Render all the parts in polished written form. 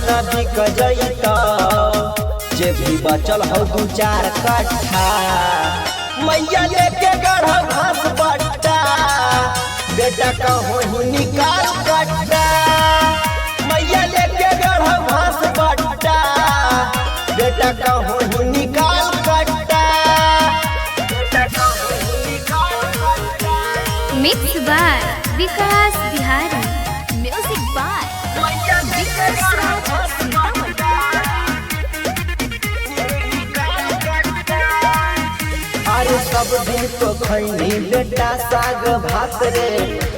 सोना बिक जइता जे भी बचल हो 2-4 कट्ठा मैया लेके गढ़ घास बट्टा बेटा कहो ही निकाल कट्टा मैया लेके गढ़ घास बट्टा बेटा कहो ही निकाल कट्टा mix by Vikas Bihari music by Vikas Raj अरे सब दिन तो खैनी बेटा साग भात रे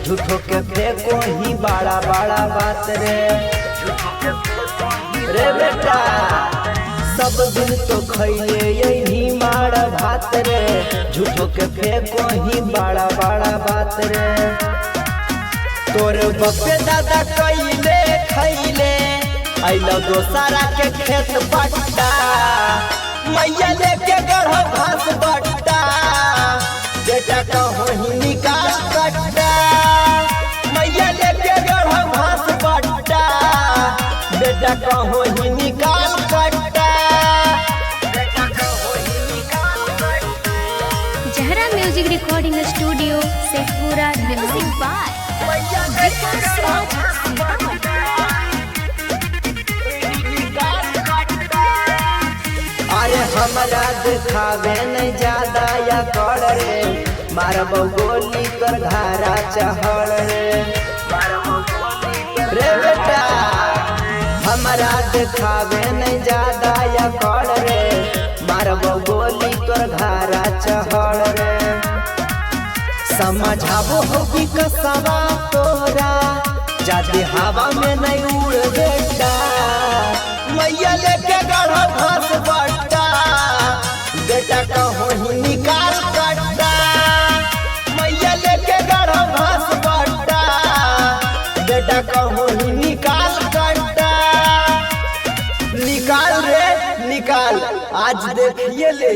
झूठो के फेंको ही बड़ा बड़ा बात रे बेटा सब दिन तो खैले यही मार भात रे झूठो के फेंको ही बड़ा बड़ा बात रे तोर बप्पे दादा कैले खैले अइलो दोसारा के खेत बट्टा मैया लेके गढ़ घास बट्टा बेटा कहो ही निकाल कट्टा मैया लेके गढ़ घास बट्टा बेटा कहो ही निकाल कट्टा जहरा music recording studio Sheikhpura music by Vikas Raj अरे हमरा दिखावे नहीं ज्यादा या कर रे मारब गोली कर घारा चहड़ रे बेटा हमरा दिखावे नहीं ज्यादा या कर रे मारब गोली कर घारा चहड़ रे समझाबो हो कि कसवा तोरा जाते हवा में नहीं उड़ बेटा मैया लेके गढ़ घास बट्टा बेटा कहो ही निकाल कट्टा मैया लेके गढ़ घास बट्टा बेटा कहो ही निकाल कट्टा निकाल रे निकाल आज देखिए ले